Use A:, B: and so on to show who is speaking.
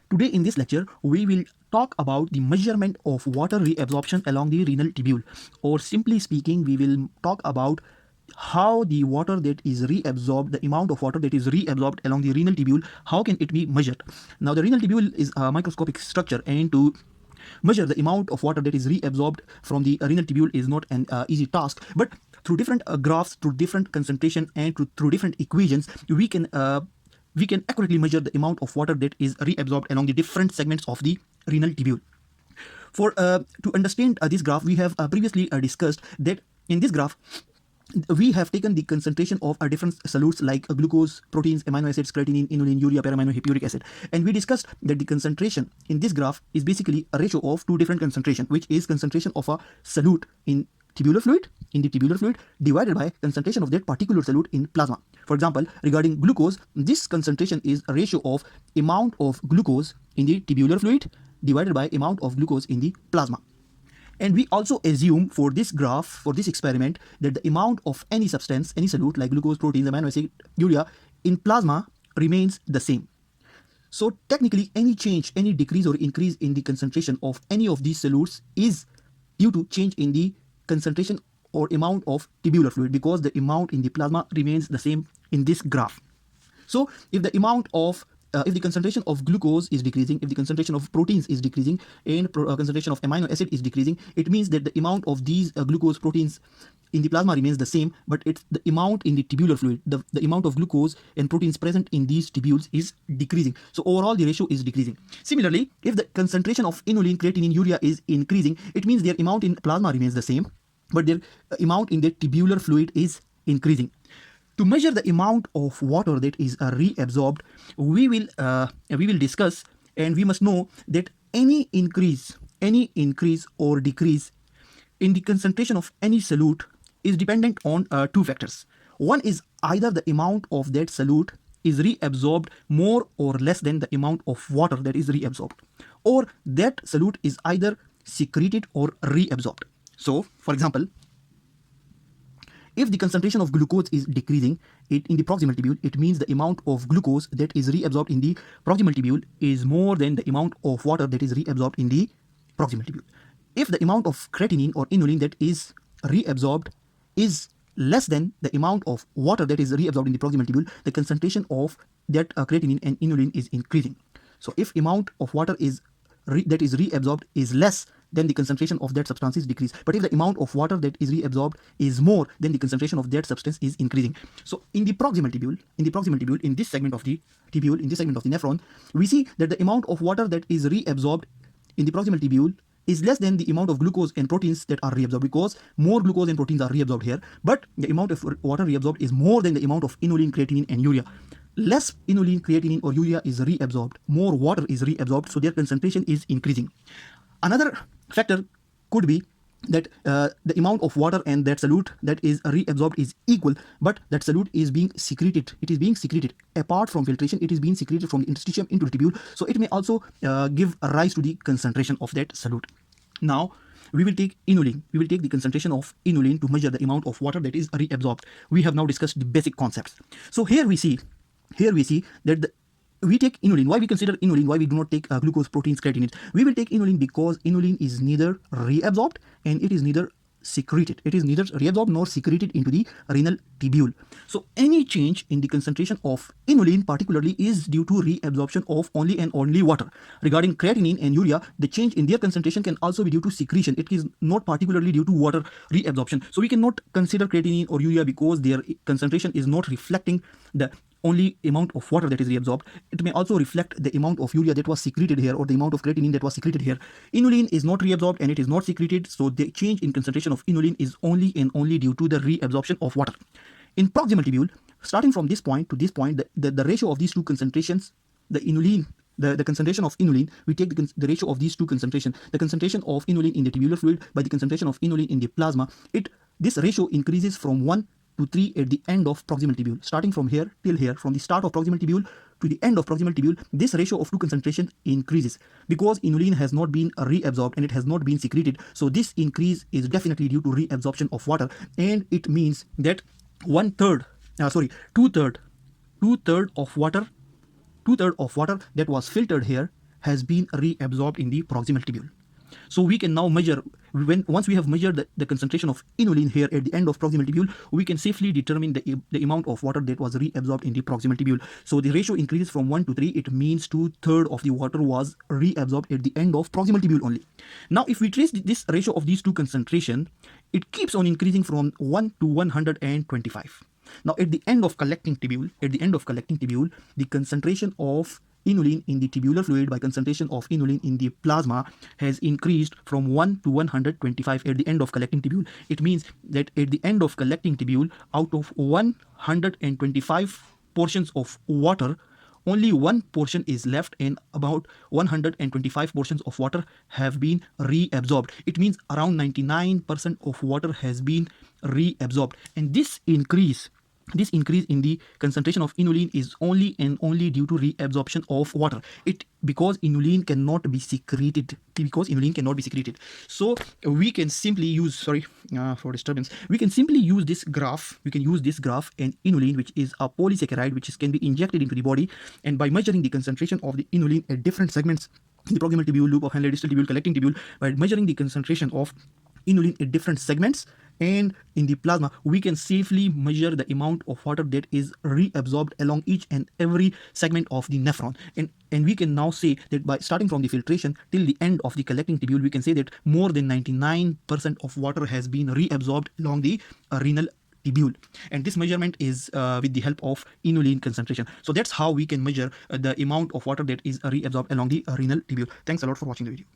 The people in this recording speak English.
A: Today in this lecture, we will talk about the measurement of water reabsorption along the renal tubule, or simply speaking, we will talk about how the water that is reabsorbed, the amount of water that is reabsorbed along the renal tubule, how can it be measured? Now, the renal tubule is a microscopic structure, and to measure the amount of water that is reabsorbed from the renal tubule is not an easy task, but through different graphs, through different concentration, and through different equations, we can accurately measure the amount of water that is reabsorbed along the different segments of the renal tubule. To understand this graph, we have previously discussed that in this graph, we have taken the concentration of different solutes like glucose, proteins, amino acids, creatinine, inulin, urea, paraaminohippuric acid. And we discussed that the concentration in this graph is basically a ratio of two different concentrations, which is concentration of a solute in tubular fluid, divided by concentration of that particular solute in plasma. For example, regarding glucose, this concentration is a ratio of amount of glucose in the tubular fluid divided by amount of glucose in the plasma. And we also assume for this graph, for this experiment, that the amount of any substance, any solute like glucose, proteins, amino acid, urea in plasma remains the same. So technically, any change, any decrease or increase in the concentration of any of these solutes is due to change in the concentration or amount of tubular fluid, because the amount in the plasma remains the same in this graph. So if the amount of if the concentration of glucose is decreasing, if the concentration of proteins is decreasing, and concentration of amino acid is decreasing, it means that the amount of these glucose proteins in the plasma remains the same, but it's the amount in the tubular fluid, the amount of glucose and proteins present in these tubules is decreasing. So overall the ratio is decreasing. Similarly, if the concentration of inulin, creatinine, urea is increasing, it means their amount in plasma remains the same, but their amount in the tubular fluid is increasing. To measure the amount of water that is reabsorbed, we will discuss, and we must know that any increase or decrease in the concentration of any solute is dependent on two factors. One is either the amount of that solute is reabsorbed more or less than the amount of water that is reabsorbed, or that solute is either secreted or reabsorbed. So, for example, if the concentration of glucose is decreasing in the proximal tubule, it means the amount of glucose that is reabsorbed in the proximal tubule is more than the amount of water that is reabsorbed in the proximal tubule. If the amount of creatinine or inulin that is reabsorbed is less than the amount of water that is reabsorbed in the proximal tubule, the concentration of that creatinine and inulin is increasing. So if amount of water that is reabsorbed is less, then the concentration of that substance is decreased. But if the amount of water that is reabsorbed is more, then the concentration of that substance is increasing. So in the proximal tubule, in this segment of the tubule, in this segment of the nephron, we see that the amount of water that is reabsorbed in the proximal tubule is less than the amount of glucose and proteins that are reabsorbed, because more glucose and proteins are reabsorbed here, but the amount of water reabsorbed is more than the amount of inulin, creatinine, and urea. Less inulin, creatinine, or urea is reabsorbed, more water is reabsorbed, so their concentration is increasing. Another factor could be that the amount of water and that solute that is reabsorbed is equal, but that solute is being secreted. It is being secreted apart from filtration. It is being secreted from the interstitium into the tubule, so it may also give rise to the concentration of that solute. Now, we will take inulin. We will take the concentration of inulin to measure the amount of water that is reabsorbed. We have now discussed the basic concepts. So here we see that we take inulin. Why we consider inulin? Why we do not take glucose, proteins, creatinine? We will take inulin because inulin is neither reabsorbed and it is neither secreted. It is neither reabsorbed nor secreted into the renal tubule. So any change in the concentration of inulin particularly is due to reabsorption of only and only water. Regarding creatinine and urea, the change in their concentration can also be due to secretion. It is not particularly due to water reabsorption. So we cannot consider creatinine or urea because their concentration is not reflecting the only amount of water that is reabsorbed. It may also reflect the amount of urea that was secreted here, or the amount of creatinine that was secreted here. Inulin is not reabsorbed and it is not secreted, so the change in concentration of inulin is only and only due to the reabsorption of water. In proximal tubule, starting from this point to this point, the ratio of these two concentrations, the concentration of inulin, we take the ratio of these two concentrations, the concentration of inulin in the tubular fluid by the concentration of inulin in the plasma. This ratio increases from 1 to 3 at the end of proximal tubule. Starting from here till here, from the start of proximal tubule to the end of proximal tubule, this ratio of two concentration increases because inulin has not been reabsorbed and it has not been secreted. So this increase is definitely due to reabsorption of water, and it means that two-third of water that was filtered here has been reabsorbed in the proximal tubule. So we can now measure, once we have measured the concentration of inulin here at the end of proximal tubule, we can safely determine the amount of water that was reabsorbed in the proximal tubule. So the ratio increases from 1 to 3. It means 2/3 of the water was reabsorbed at the end of proximal tubule only. Now if we trace this ratio of these two concentration, it keeps on increasing from 1 to 125. Now at the end of collecting tubule, the concentration of inulin in the tubular fluid by concentration of inulin in the plasma has increased from 1 to 125 at the end of collecting tubule. It means that at the end of collecting tubule, out of 125 portions of water, only one portion is left, and about 125 portions of water have been reabsorbed. It means around 99% of water has been reabsorbed, and this increase in the concentration of inulin is only and only due to reabsorption of water. Because inulin cannot be secreted. So we can simply use, sorry for disturbance, we can simply use this graph. We can use this graph, and inulin, which is a polysaccharide which can be injected into the body, and by measuring the concentration of the inulin at different segments in the proximal tubule, loop of Henle, distal tubule, collecting tubule, by measuring the concentration of inulin at different segments and in the plasma, we can safely measure the amount of water that is reabsorbed along each and every segment of the nephron. And we can now say that by starting from the filtration till the end of the collecting tubule, we can say that more than 99% of water has been reabsorbed along the renal tubule. And this measurement is with the help of inulin concentration. So that's how we can measure the amount of water that is reabsorbed along the renal tubule. Thanks a lot for watching the video.